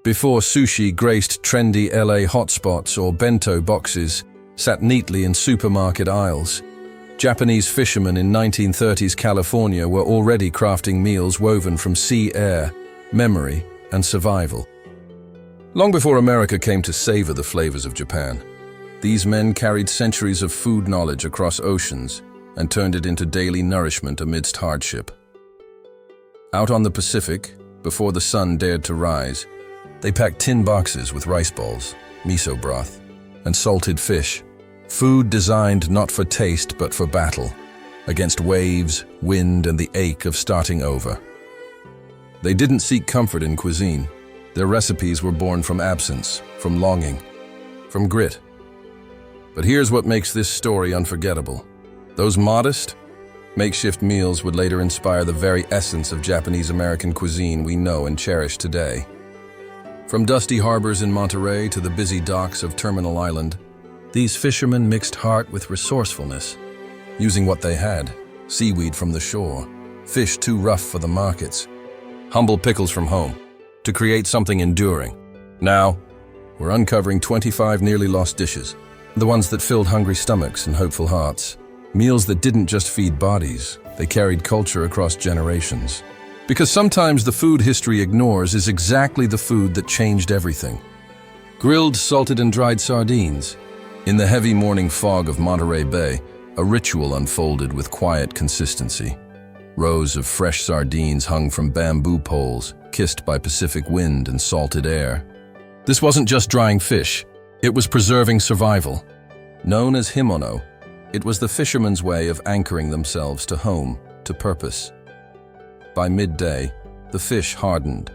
Before sushi graced trendy LA hotspots or bento boxes sat neatly in supermarket aisles, Japanese fishermen in 1930s California were already crafting meals woven from sea air, memory, and survival. Long before America came to savor the flavors of Japan, these men carried centuries of food knowledge across oceans and turned it into daily nourishment amidst hardship. Out on the Pacific, before the sun dared to rise, they packed tin boxes with rice balls, miso broth, and salted fish, food designed not for taste but for battle, against waves, wind, and the ache of starting over. They didn't seek comfort in cuisine. Their recipes were born from absence, from longing, from grit. But here's what makes this story unforgettable. Those modest, makeshift meals would later inspire the very essence of Japanese-American cuisine we know and cherish today. From dusty harbors in Monterey to the busy docks of Terminal Island, these fishermen mixed heart with resourcefulness, using what they had: seaweed from the shore, fish too rough for the markets, humble pickles from home, to create something enduring. Now, we're uncovering 25 nearly lost dishes, the ones that filled hungry stomachs and hopeful hearts. Meals that didn't just feed bodies, they carried culture across generations. Because sometimes the food history ignores is exactly the food that changed everything. Grilled, salted, and dried sardines. In the heavy morning fog of Monterey Bay, a ritual unfolded with quiet consistency. Rows of fresh sardines hung from bamboo poles, kissed by Pacific wind and salted air. This wasn't just drying fish, it was preserving survival. Known as Himono, it was the fishermen's way of anchoring themselves to home, to purpose. By midday, the fish hardened,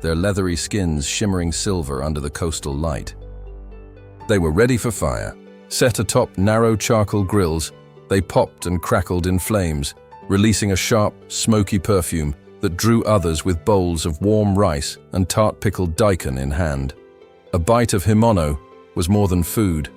their leathery skins shimmering silver under the coastal light. They were ready for fire. Set atop narrow charcoal grills, they popped and crackled in flames, releasing a sharp, smoky perfume that drew others with bowls of warm rice and tart pickled daikon in hand. A bite of Himono was more than food.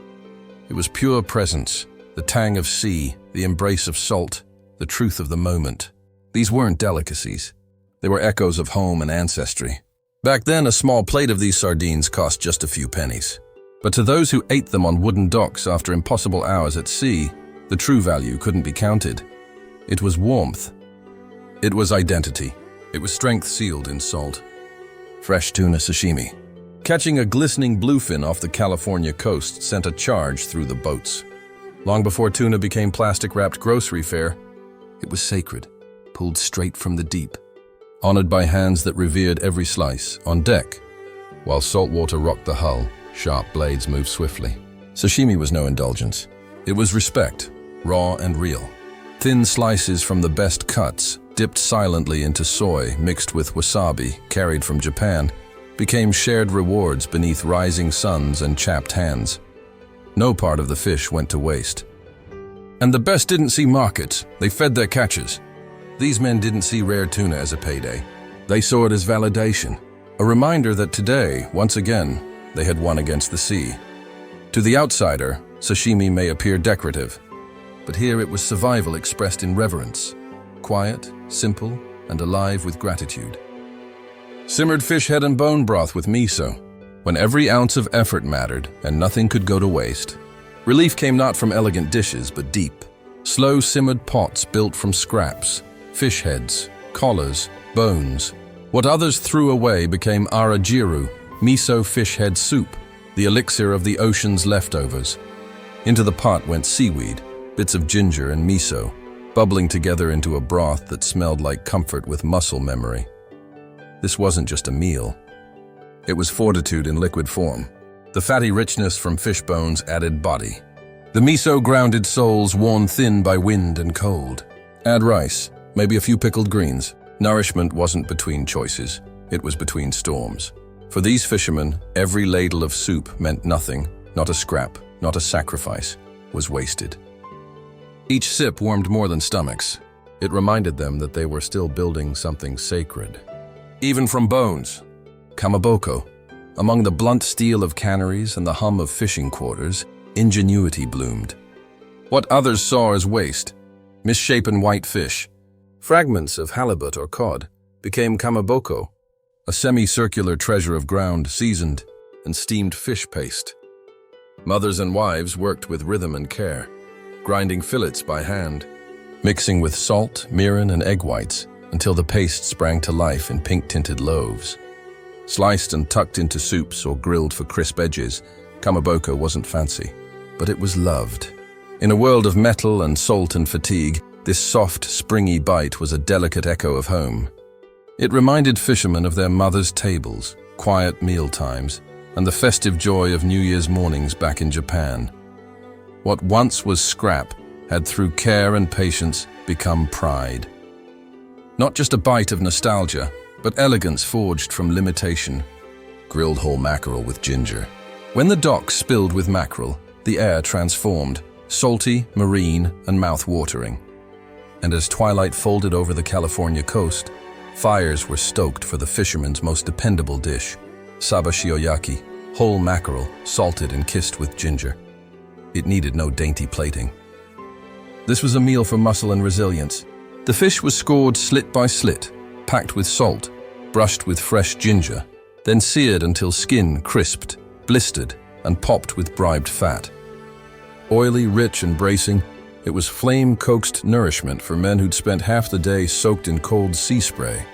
It was pure presence, the tang of sea, the embrace of salt, the truth of the moment. These weren't delicacies. They were echoes of home and ancestry. Back then, a small plate of these sardines cost just a few pennies. But to those who ate them on wooden docks after impossible hours at sea, the true value couldn't be counted. It was warmth. It was identity. It was strength sealed in salt. Fresh tuna sashimi. Catching a glistening bluefin off the California coast sent a charge through the boats. Long before tuna became plastic-wrapped grocery fare, it was sacred, pulled straight from the deep, honored by hands that revered every slice. On deck, while salt water rocked the hull, sharp blades moved swiftly. Sashimi was no indulgence. It was respect, raw and real. Thin slices from the best cuts, dipped silently into soy mixed with wasabi, carried from Japan, became shared rewards beneath rising suns and chapped hands. No part of the fish went to waste. And the best didn't see markets, they fed their catches. These men didn't see rare tuna as a payday. They saw it as validation, a reminder that today, once again, they had won against the sea. To the outsider, sashimi may appear decorative, but here it was survival expressed in reverence, quiet, simple, and alive with gratitude. Simmered fish head and bone broth with miso, when every ounce of effort mattered and nothing could go to waste. Relief came not from elegant dishes, but deep, slow-simmered pots built from scraps, fish heads, collars, bones. What others threw away became arajiru, miso fish head soup, the elixir of the ocean's leftovers. Into the pot went seaweed, bits of ginger and miso, bubbling together into a broth that smelled like comfort with muscle memory. This wasn't just a meal. It was fortitude in liquid form. The fatty richness from fish bones added body. The miso grounded souls worn thin by wind and cold. Add rice, maybe a few pickled greens. Nourishment wasn't between choices, it was between storms. For these fishermen, every ladle of soup meant nothing, not a scrap, not a sacrifice, was wasted. Each sip warmed more than stomachs. It reminded them that they were still building something sacred. Even from bones, kamaboko. Among the blunt steel of canneries and the hum of fishing quarters, ingenuity bloomed. What others saw as waste, misshapen white fish, fragments of halibut or cod, became kamaboko, a semicircular treasure of ground, seasoned, and steamed fish paste. Mothers and wives worked with rhythm and care, grinding fillets by hand, mixing with salt, mirin, and egg whites until the paste sprang to life in pink-tinted loaves. Sliced and tucked into soups or grilled for crisp edges, kamaboko wasn't fancy, but it was loved. In a world of metal and salt and fatigue, this soft, springy bite was a delicate echo of home. It reminded fishermen of their mothers' tables, quiet meal times, and the festive joy of New Year's mornings back in Japan. What once was scrap had, through care and patience, become pride. Not just a bite of nostalgia, but elegance forged from limitation. Grilled whole mackerel with ginger. When the dock spilled with mackerel, the air transformed, salty, marine, and mouth-watering. And as twilight folded over the California coast, fires were stoked for the fisherman's most dependable dish, saba shioyaki, whole mackerel, salted and kissed with ginger. It needed no dainty plating. This was a meal for muscle and resilience. The fish was scored slit by slit, packed with salt, brushed with fresh ginger, then seared until skin crisped, blistered, and popped with bribed fat. Oily, rich, and bracing, it was flame-coaxed nourishment for men who'd spent half the day soaked in cold sea spray.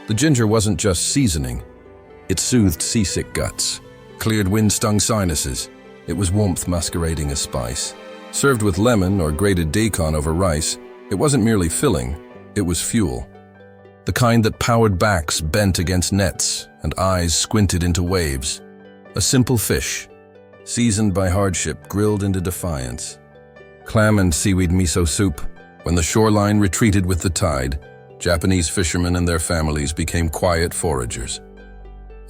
The ginger wasn't just seasoning. It soothed seasick guts, cleared wind-stung sinuses. It was warmth masquerading as spice. Served with lemon or grated daikon over rice, it wasn't merely filling, it was fuel. The kind that powered backs bent against nets and eyes squinted into waves. A simple fish, seasoned by hardship, grilled into defiance. Clam and seaweed miso soup. When the shoreline retreated with the tide, Japanese fishermen and their families became quiet foragers.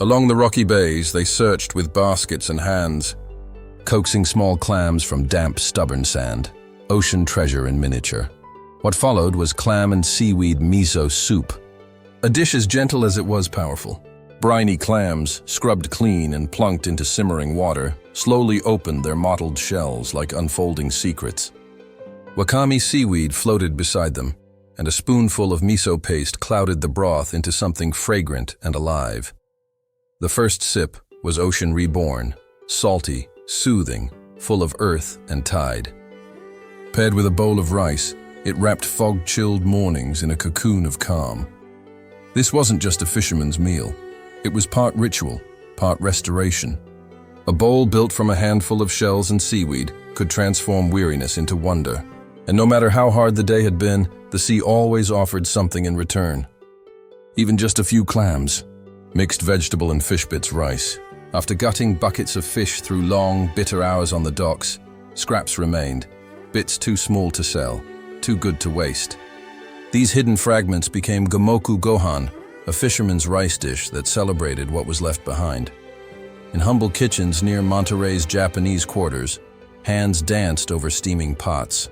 Along the rocky bays, they searched with baskets and hands, coaxing small clams from damp, stubborn sand, ocean treasure in miniature. What followed was clam and seaweed miso soup, a dish as gentle as it was powerful. Briny clams, scrubbed clean and plunked into simmering water, slowly opened their mottled shells like unfolding secrets. Wakame seaweed floated beside them, and a spoonful of miso paste clouded the broth into something fragrant and alive. The first sip was ocean reborn, salty, soothing, full of earth and tide. Paired with a bowl of rice, it wrapped fog-chilled mornings in a cocoon of calm. This wasn't just a fisherman's meal. It was part ritual, part restoration. A bowl built from a handful of shells and seaweed could transform weariness into wonder. And no matter how hard the day had been, the sea always offered something in return. Even just a few clams, mixed vegetable and fish bits rice. After gutting buckets of fish through long, bitter hours on the docks, scraps remained, bits too small to sell, too good to waste. These hidden fragments became gomoku gohan, a fisherman's rice dish that celebrated what was left behind. In humble kitchens near Monterey's Japanese quarters, hands danced over steaming pots.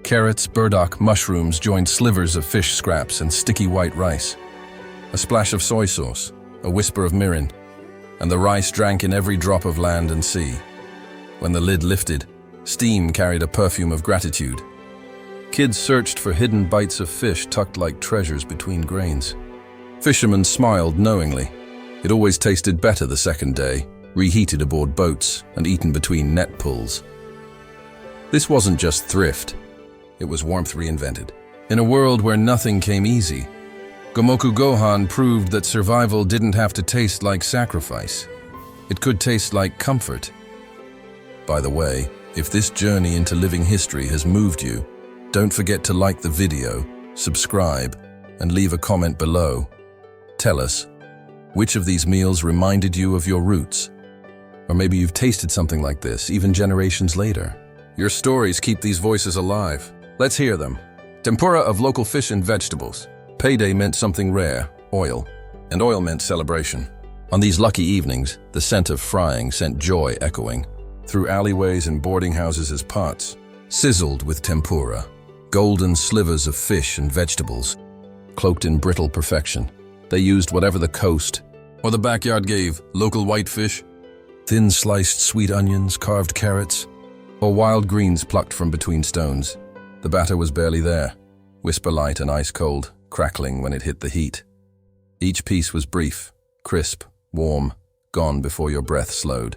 Carrots, burdock, mushrooms joined slivers of fish scraps and sticky white rice. A splash of soy sauce, a whisper of mirin, and the rice drank in every drop of land and sea. When the lid lifted, steam carried a perfume of gratitude. Kids searched for hidden bites of fish tucked like treasures between grains. Fishermen smiled knowingly. It always tasted better the second day, reheated aboard boats and eaten between net pulls. This wasn't just thrift. It was warmth reinvented. In a world where nothing came easy, Gomoku Gohan proved that survival didn't have to taste like sacrifice. It could taste like comfort. By the way, if this journey into living history has moved you, don't forget to like the video, subscribe, and leave a comment below. Tell us, which of these meals reminded you of your roots? Or maybe you've tasted something like this, even generations later. Your stories keep these voices alive. Let's hear them. Tempura of local fish and vegetables. Payday meant something rare, oil, and oil meant celebration. On these lucky evenings, the scent of frying sent joy echoing through alleyways and boarding houses as pots sizzled with tempura, golden slivers of fish and vegetables, cloaked in brittle perfection. They used whatever the coast or the backyard gave, local whitefish, thin sliced sweet onions, carved carrots, or wild greens plucked from between stones. The batter was barely there, whisper light and ice cold, crackling when it hit the heat. Each piece was brief, crisp, warm, gone before your breath slowed.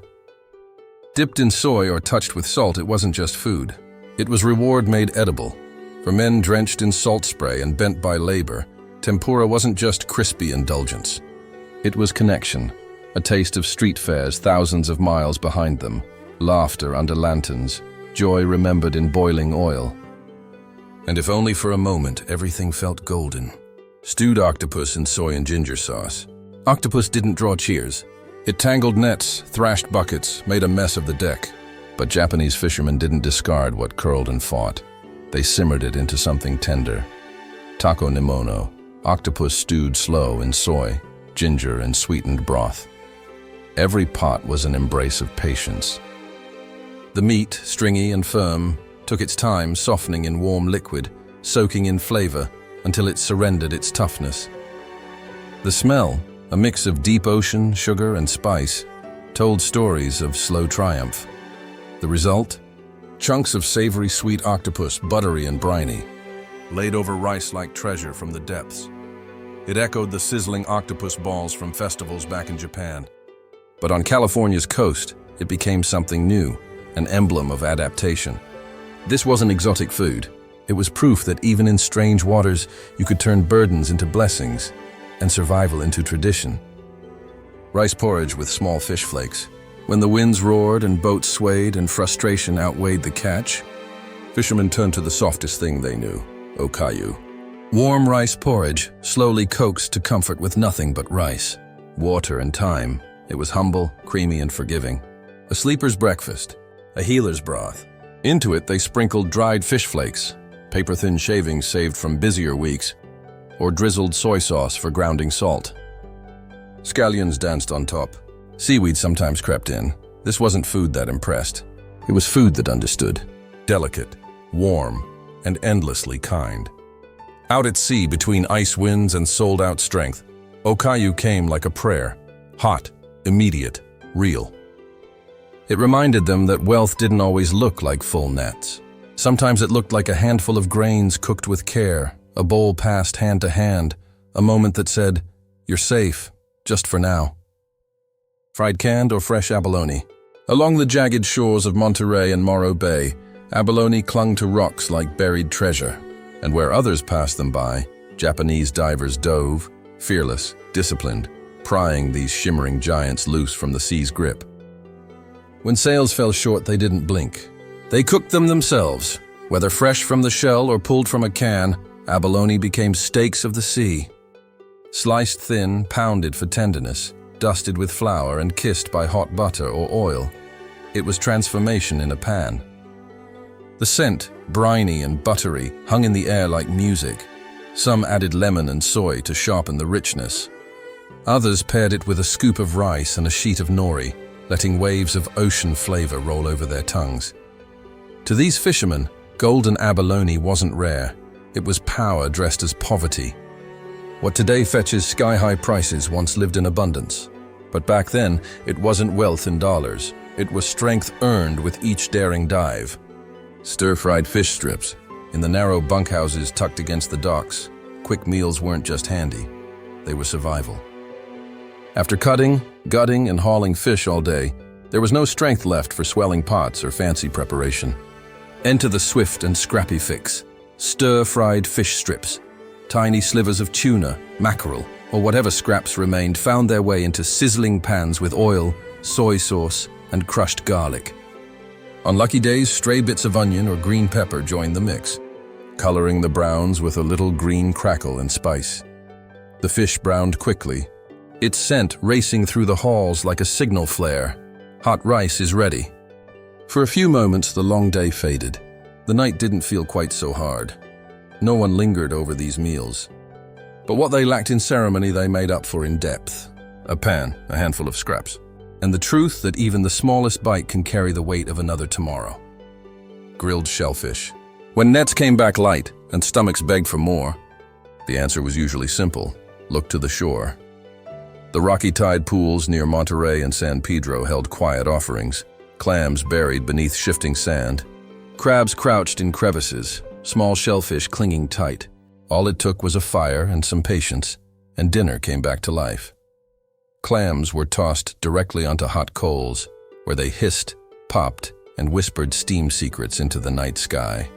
Dipped in soy or touched with salt, it wasn't just food. It was reward made edible. For men drenched in salt spray and bent by labor, tempura wasn't just crispy indulgence. It was connection, a taste of street fairs thousands of miles behind them, laughter under lanterns, joy remembered in boiling oil. And if only for a moment, everything felt golden. Stewed octopus in soy and ginger sauce. Octopus didn't draw cheers. It tangled nets, thrashed buckets, made a mess of the deck. But Japanese fishermen didn't discard what curled and fought. They simmered it into something tender. Taco Himono, octopus stewed slow in soy, ginger, and sweetened broth. Every pot was an embrace of patience. The meat, stringy and firm, took its time softening in warm liquid, soaking in flavor until it surrendered its toughness. The smell, a mix of deep ocean, sugar, and spice, told stories of slow triumph. The result? Chunks of savory sweet octopus, buttery and briny, laid over rice like treasure from the depths. It echoed the sizzling octopus balls from festivals back in Japan. But on California's coast, it became something new, an emblem of adaptation. This wasn't exotic food. It was proof that even in strange waters, you could turn burdens into blessings and survival into tradition. Rice porridge with small fish flakes. When the winds roared and boats swayed and frustration outweighed the catch, fishermen turned to the softest thing they knew, okayu. Warm rice porridge, slowly coaxed to comfort with nothing but rice, water and time. It was humble, creamy and forgiving. A sleeper's breakfast, a healer's broth. Into it they sprinkled dried fish flakes, paper-thin shavings saved from busier weeks, or drizzled soy sauce for grounding salt. Scallions danced on top. Seaweed sometimes crept in. This wasn't food that impressed. It was food that understood. Delicate, warm, and endlessly kind. Out at sea between ice winds and sold-out strength, okayu came like a prayer. Hot, immediate, real. It reminded them that wealth didn't always look like full nets. Sometimes it looked like a handful of grains cooked with care, a bowl passed hand to hand, a moment that said, "You're safe, just for now." Fried canned or fresh abalone. Along the jagged shores of Monterey and Morro Bay, abalone clung to rocks like buried treasure, and where others passed them by, Japanese divers dove, fearless, disciplined, prying these shimmering giants loose from the sea's grip. When sales fell short, they didn't blink. They cooked them themselves. Whether fresh from the shell or pulled from a can, abalone became steaks of the sea. Sliced thin, pounded for tenderness, dusted with flour and kissed by hot butter or oil. It was transformation in a pan. The scent, briny and buttery, hung in the air like music. Some added lemon and soy to sharpen the richness. Others paired it with a scoop of rice and a sheet of nori, letting waves of ocean flavor roll over their tongues. To these fishermen, golden abalone wasn't rare. It was power dressed as poverty. What today fetches sky-high prices once lived in abundance. But back then, it wasn't wealth in dollars. It was strength earned with each daring dive. Stir-fried fish strips, in the narrow bunkhouses tucked against the docks, quick meals weren't just handy. They were survival. After cutting, gutting, and hauling fish all day, there was no strength left for swelling pots or fancy preparation. Enter the swift and scrappy fix. Stir-fried fish strips. Tiny slivers of tuna, mackerel, or whatever scraps remained found their way into sizzling pans with oil, soy sauce, and crushed garlic. On lucky days, stray bits of onion or green pepper joined the mix, coloring the browns with a little green crackle and spice. The fish browned quickly, its scent racing through the halls like a signal flare. Hot rice is ready. For a few moments, the long day faded. The night didn't feel quite so hard. No one lingered over these meals. But what they lacked in ceremony, they made up for in depth. A pan, a handful of scraps, and the truth that even the smallest bite can carry the weight of another tomorrow. Grilled shellfish. When nets came back light and stomachs begged for more, the answer was usually simple: look to the shore. The rocky tide pools near Monterey and San Pedro held quiet offerings, clams buried beneath shifting sand, crabs crouched in crevices, small shellfish clinging tight. All it took was a fire and some patience, and dinner came back to life. Clams were tossed directly onto hot coals, where they hissed, popped, and whispered steam secrets into the night sky.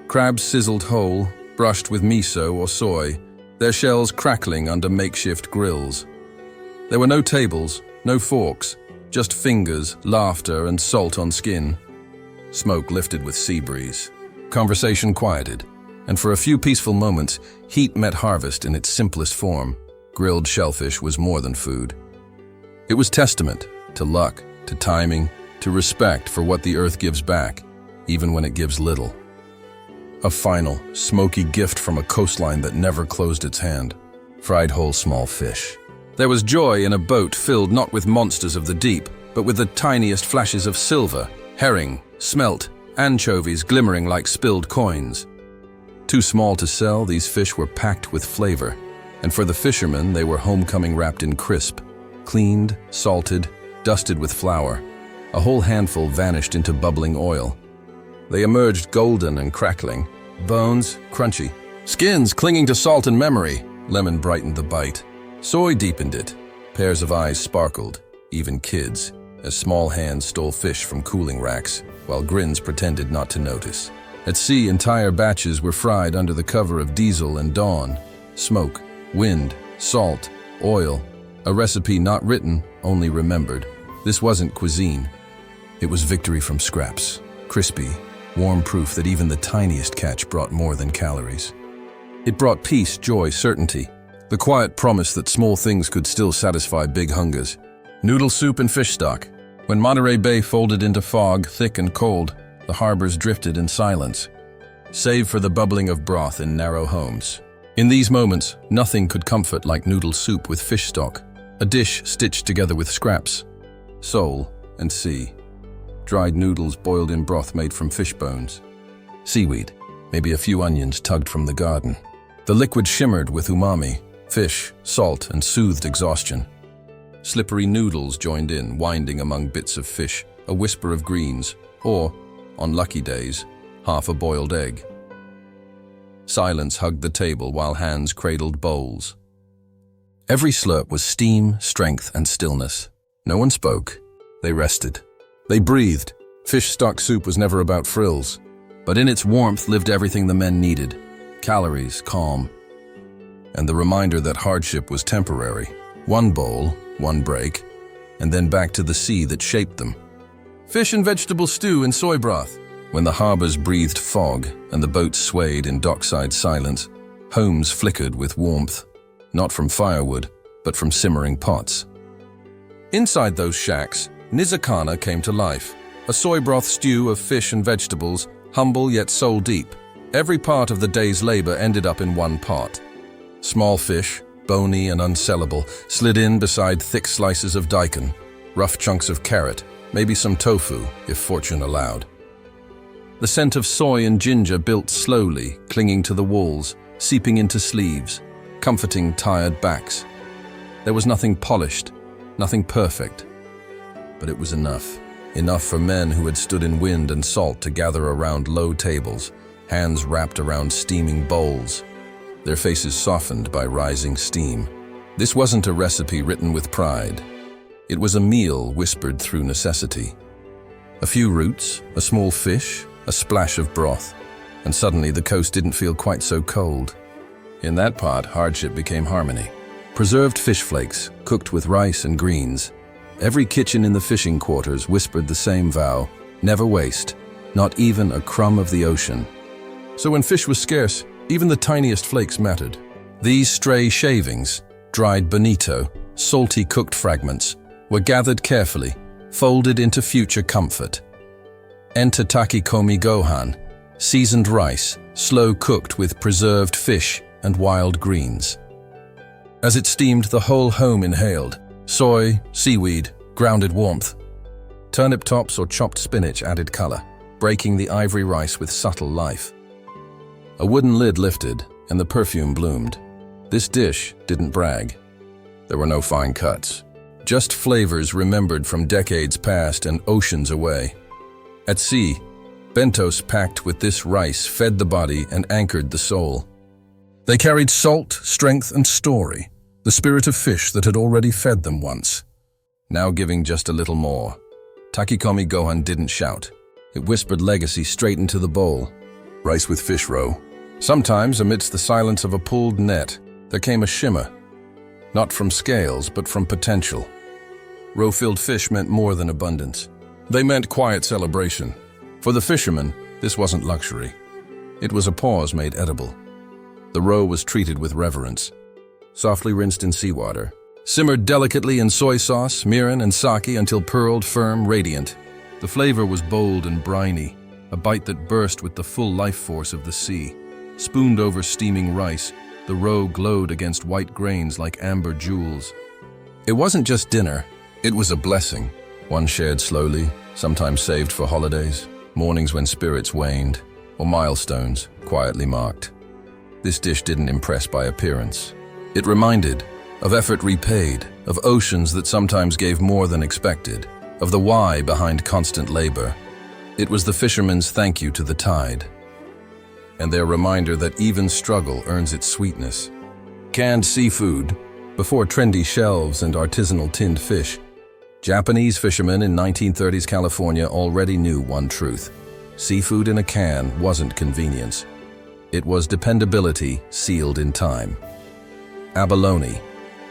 Crabs sizzled whole, brushed with miso or soy, their shells crackling under makeshift grills. There were no tables, no forks, just fingers, laughter, and salt on skin. Smoke lifted with sea breeze. Conversation quieted, and for a few peaceful moments, heat met harvest in its simplest form. Grilled shellfish was more than food. It was testament to luck, to timing, to respect for what the earth gives back, even when it gives little. A final, smoky gift from a coastline that never closed its hand. Fried whole small fish. There was joy in a boat filled not with monsters of the deep, but with the tiniest flashes of silver, herring, smelt, anchovies glimmering like spilled coins. Too small to sell, these fish were packed with flavor, and for the fishermen, they were homecoming wrapped in crisp, cleaned, salted, dusted with flour. A whole handful vanished into bubbling oil. They emerged golden and crackling, bones crunchy, skins clinging to salt and memory. Lemon brightened the bite. Soy deepened it. Pairs of eyes sparkled, even kids, as small hands stole fish from cooling racks, while grins pretended not to notice. At sea, entire batches were fried under the cover of diesel and dawn. Smoke, wind, salt, oil. A recipe not written, only remembered. This wasn't cuisine. It was victory from scraps. Crispy, warm proof that even the tiniest catch brought more than calories. It brought peace, joy, certainty. The quiet promise that small things could still satisfy big hungers. Noodle soup and fish stock. When Monterey Bay folded into fog, thick and cold, the harbors drifted in silence, save for the bubbling of broth in narrow homes. In these moments, nothing could comfort like noodle soup with fish stock, a dish stitched together with scraps, soul and sea. Dried noodles boiled in broth made from fish bones. Seaweed, maybe a few onions tugged from the garden. The liquid shimmered with umami, fish, salt, and soothed exhaustion. Slippery noodles joined in, winding among bits of fish, a whisper of greens, or, on lucky days, half a boiled egg. Silence hugged the table while hands cradled bowls. Every slurp was steam, strength, and stillness. No one spoke. They rested. They breathed. Fish stock soup was never about frills, but in its warmth lived everything the men needed. Calories, calm, and the reminder that hardship was temporary. One bowl, one break, and then back to the sea that shaped them. Fish and vegetable stew and soy broth. When the harbors breathed fog and the boats swayed in dockside silence, homes flickered with warmth, not from firewood, but from simmering pots. Inside those shacks, Nizakana came to life, a soy broth stew of fish and vegetables, humble yet soul-deep. Every part of the day's labor ended up in one pot. Small fish, bony and unsellable, slid in beside thick slices of daikon, rough chunks of carrot, maybe some tofu, if fortune allowed. The scent of soy and ginger built slowly, clinging to the walls, seeping into sleeves, comforting tired backs. There was nothing polished, nothing perfect, but it was enough. Enough for men who had stood in wind and salt to gather around low tables, hands wrapped around steaming bowls, their faces softened by rising steam. This wasn't a recipe written with pride. It was a meal whispered through necessity. A few roots, a small fish, a splash of broth, and suddenly the coast didn't feel quite so cold. In that pot, hardship became harmony. Preserved fish flakes, cooked with rice and greens. Every kitchen in the fishing quarters whispered the same vow: never waste, not even a crumb of the ocean. So when fish was scarce, even the tiniest flakes mattered. These stray shavings, dried bonito, salty cooked fragments, were gathered carefully, folded into future comfort. Enter takikomi gohan, seasoned rice, slow cooked with preserved fish and wild greens. As it steamed, the whole home inhaled. Soy, seaweed, grounded warmth. Turnip tops or chopped spinach added color, breaking the ivory rice with subtle life. A wooden lid lifted, and the perfume bloomed. This dish didn't brag. There were no fine cuts, just flavors remembered from decades past and oceans away. At sea, bentos packed with this rice fed the body and anchored the soul. They carried salt, strength, and story, the the spirit of fish that had already fed them once, now giving just a little more. Takikomi Gohan didn't shout. It whispered legacy straight into the bowl. Rice with fish roe. Sometimes, amidst the silence of a pulled net, there came a shimmer. Not from scales, but from potential. Roe-filled fish meant more than abundance. They meant quiet celebration. For the fishermen, this wasn't luxury. It was a pause made edible. The roe was treated with reverence. Softly rinsed in seawater. Simmered delicately in soy sauce, mirin, and sake until pearled, firm, radiant. The flavor was bold and briny, a bite that burst with the full life force of the sea. Spooned over steaming rice, the roe glowed against white grains like amber jewels. It wasn't just dinner, it was a blessing. One shared slowly, sometimes saved for holidays, mornings when spirits waned, or milestones quietly marked. This dish didn't impress by appearance. It reminded of effort repaid, of oceans that sometimes gave more than expected, of the why behind constant labor. It was the fishermen's thank you to the tide, and their reminder that even struggle earns its sweetness. Canned seafood, before trendy shelves and artisanal tinned fish, Japanese fishermen in 1930s California already knew one truth. Seafood in a can wasn't convenience. It was dependability sealed in time. Abalone,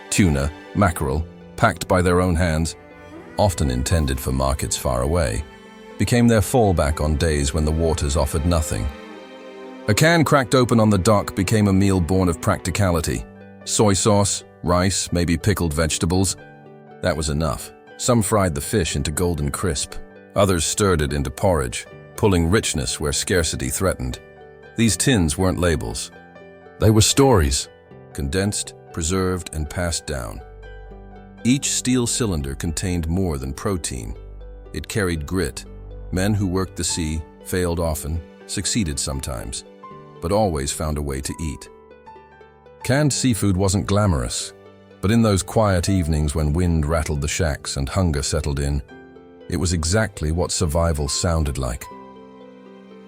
tuna, mackerel, packed by their own hands, often intended for markets far away, became their fallback on days when the waters offered nothing. A can cracked open on the dock became a meal born of practicality. Soy sauce, rice, maybe pickled vegetables. That was enough. Some fried the fish into golden crisp. Others stirred it into porridge, pulling richness where scarcity threatened. These tins weren't labels. They were stories, condensed, preserved, and passed down. Each steel cylinder contained more than protein. It carried grit. Men who worked the sea, failed often, succeeded sometimes, but always found a way to eat. Canned seafood wasn't glamorous, but in those quiet evenings when wind rattled the shacks and hunger settled in, it was exactly what survival sounded like.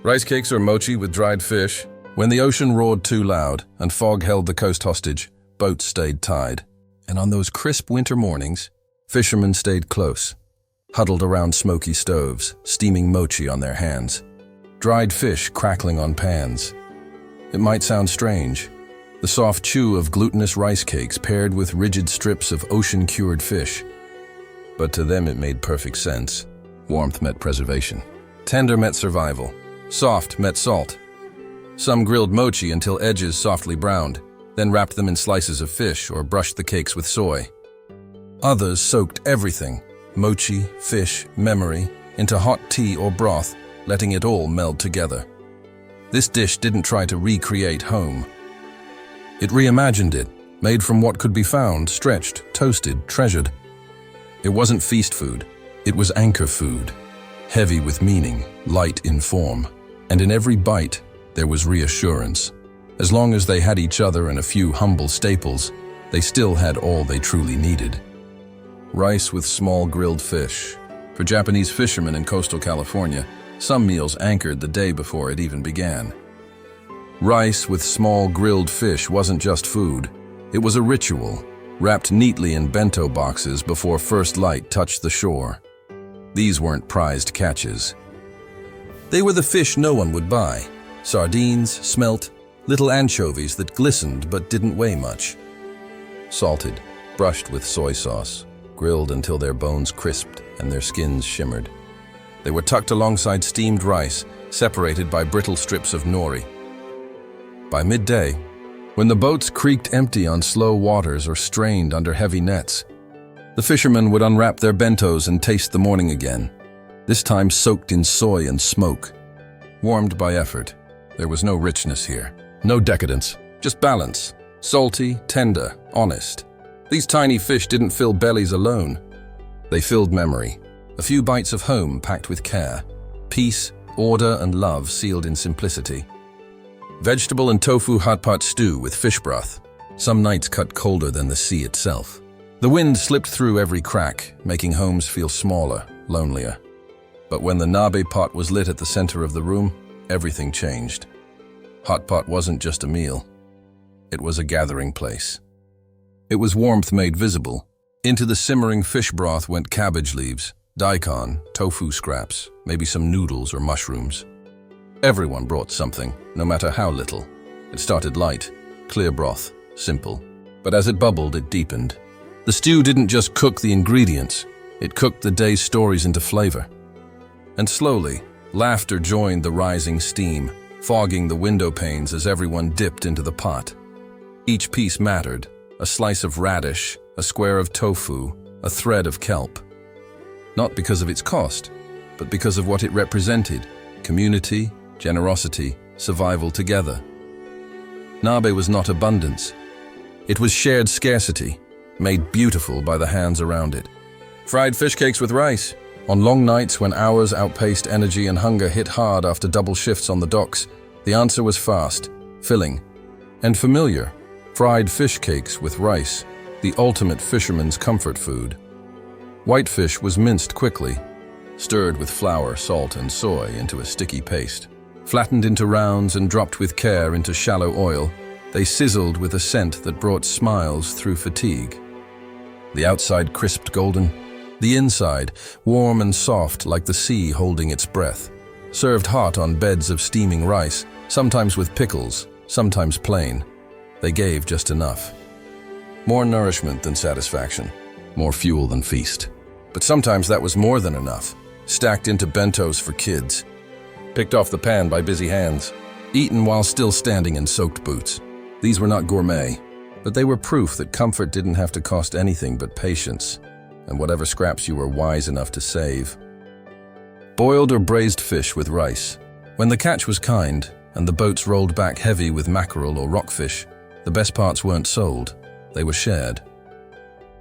Rice cakes or mochi with dried fish. When the ocean roared too loud and fog held the coast hostage, boats stayed tied. And on those crisp winter mornings, fishermen stayed close, huddled around smoky stoves, steaming mochi on their hands. Dried fish crackling on pans. It might sound strange, the soft chew of glutinous rice cakes paired with rigid strips of ocean-cured fish. But to them it made perfect sense. Warmth met preservation. Tender met survival. Soft met salt. Some grilled mochi until edges softly browned, then wrapped them in slices of fish or brushed the cakes with soy. Others soaked everything, mochi, fish, memory, into hot tea or broth, letting it all meld together. This dish didn't try to recreate home. It reimagined it, made from what could be found, stretched, toasted, treasured. It wasn't feast food, it was anchor food, heavy with meaning, light in form. And in every bite, there was reassurance. As long as they had each other and a few humble staples, they still had all they truly needed. Rice with small grilled fish. For Japanese fishermen in coastal California, some meals anchored the day before it even began. Rice with small grilled fish wasn't just food. It was a ritual, wrapped neatly in bento boxes before first light touched the shore. These weren't prized catches. They were the fish no one would buy. Sardines, smelt, little anchovies that glistened but didn't weigh much. Salted, brushed with soy sauce, grilled until their bones crisped and their skins shimmered. They were tucked alongside steamed rice, separated by brittle strips of nori. By midday, when the boats creaked empty on slow waters or strained under heavy nets, the fishermen would unwrap their bentos and taste the morning again, this time soaked in soy and smoke. Warmed by effort, there was no richness here, no decadence, just balance. Salty, tender, honest. These tiny fish didn't fill bellies alone. They filled memory. A few bites of home packed with care. Peace, order, and love sealed in simplicity. Vegetable and tofu hot pot stew with fish broth. Some nights cut colder than the sea itself. The wind slipped through every crack, making homes feel smaller, lonelier. But when the nabe pot was lit at the center of the room, everything changed. Hot pot wasn't just a meal. It was a gathering place. It was warmth made visible. Into the simmering fish broth went cabbage leaves, daikon, tofu scraps, maybe some noodles or mushrooms. Everyone brought something, no matter how little. It started light, clear broth, simple. But as it bubbled, it deepened. The stew didn't just cook the ingredients, it cooked the day's stories into flavor. And slowly, laughter joined the rising steam, fogging the window panes as everyone dipped into the pot. Each piece mattered, a slice of radish, a square of tofu, a thread of kelp. Not because of its cost, but because of what it represented: community, generosity, survival together. Nabe was not abundance. It was shared scarcity, made beautiful by the hands around it. Fried fish cakes with rice. On long nights when hours outpaced energy and hunger hit hard after double shifts on the docks, the answer was fast, filling, and familiar. Fried fish cakes with rice, the ultimate fisherman's comfort food. Whitefish was minced quickly, stirred with flour, salt, and soy into a sticky paste. Flattened into rounds and dropped with care into shallow oil, they sizzled with a scent that brought smiles through fatigue. The outside crisped golden, the inside warm and soft like the sea holding its breath. Served hot on beds of steaming rice, sometimes with pickles, sometimes plain. They gave just enough. More nourishment than satisfaction, more fuel than feast. But sometimes that was more than enough, stacked into bentos for kids. Picked off the pan by busy hands, eaten while still standing in soaked boots. These were not gourmet, but they were proof that comfort didn't have to cost anything but patience, and whatever scraps you were wise enough to save. Boiled or braised fish with rice. When the catch was kind, and the boats rolled back heavy with mackerel or rockfish, the best parts weren't sold, they were shared.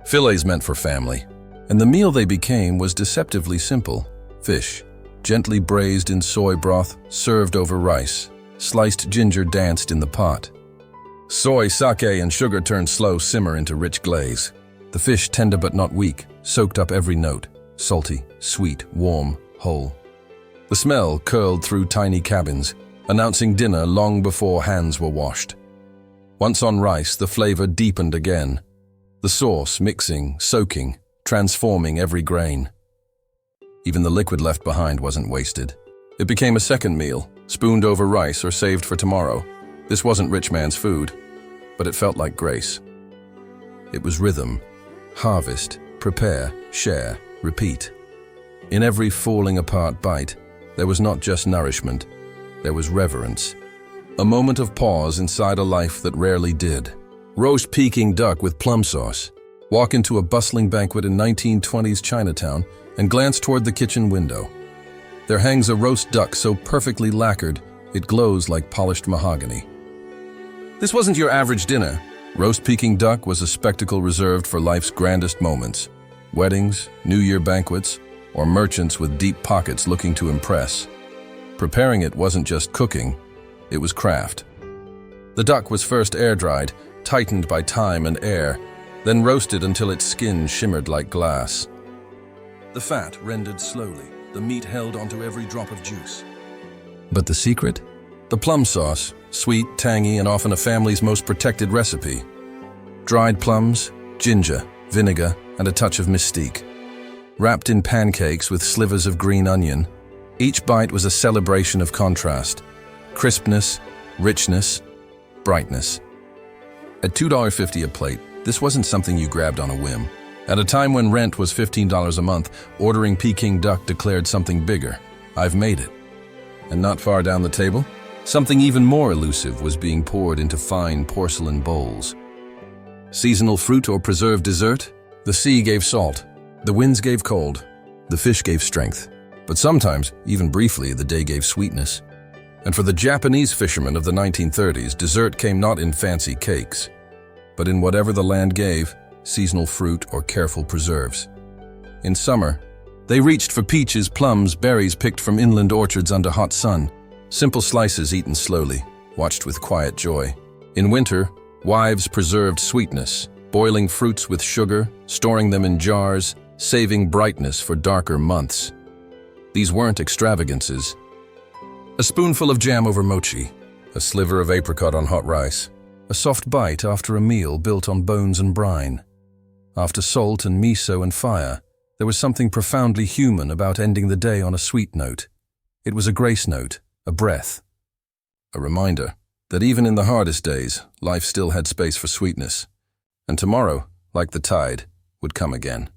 Fillets meant for family, and the meal they became was deceptively simple. Fish, gently braised in soy broth, served over rice. Sliced ginger danced in the pot. Soy, sake, and sugar turned slow simmer into rich glaze. The fish, tender but not weak, soaked up every note, salty, sweet, warm, whole. The smell curled through tiny cabins, announcing dinner long before hands were washed. Once on rice, the flavor deepened again. The sauce mixing, soaking, transforming every grain. Even the liquid left behind wasn't wasted. It became a second meal, spooned over rice or saved for tomorrow. This wasn't rich man's food, but it felt like grace. It was rhythm. Harvest, prepare, share, repeat. In every falling apart bite, there was not just nourishment, there was reverence. A moment of pause inside a life that rarely did. Roast Peking duck with plum sauce. Walk into a bustling banquet in 1920s Chinatown and glance toward the kitchen window. There hangs a roast duck so perfectly lacquered, it glows like polished mahogany. This wasn't your average dinner. Roast Peking duck was a spectacle reserved for life's grandest moments. Weddings, New Year banquets, or merchants with deep pockets looking to impress. Preparing it wasn't just cooking, it was craft. The duck was first air-dried, tightened by time and air, then roasted until its skin shimmered like glass. The fat rendered slowly, the meat held onto every drop of juice. But the secret? The plum sauce, sweet, tangy, and often a family's most protected recipe. Dried plums, ginger, vinegar, and a touch of mystique. Wrapped in pancakes with slivers of green onion, each bite was a celebration of contrast. Crispness, richness, brightness. At $2.50 a plate, this wasn't something you grabbed on a whim. At a time when rent was $15 a month, ordering Peking duck declared something bigger. I've made it. And not far down the table, something even more elusive was being poured into fine porcelain bowls. Seasonal fruit or preserved dessert? The sea gave salt, the winds gave cold, the fish gave strength. But sometimes, even briefly, the day gave sweetness. And for the Japanese fishermen of the 1930s, dessert came not in fancy cakes, but in whatever the land gave, seasonal fruit or careful preserves. In summer, they reached for peaches, plums, berries picked from inland orchards under hot sun, simple slices eaten slowly, watched with quiet joy. In winter, wives preserved sweetness, boiling fruits with sugar, storing them in jars, saving brightness for darker months. These weren't extravagances. A spoonful of jam over mochi, a sliver of apricot on hot rice, A soft bite after a meal built on bones and brine. After salt and miso and fire, there was something profoundly human about ending the day on a sweet note. It was a grace note, a breath. A reminder that even in the hardest days, life still had space for sweetness. And tomorrow, like the tide, would come again.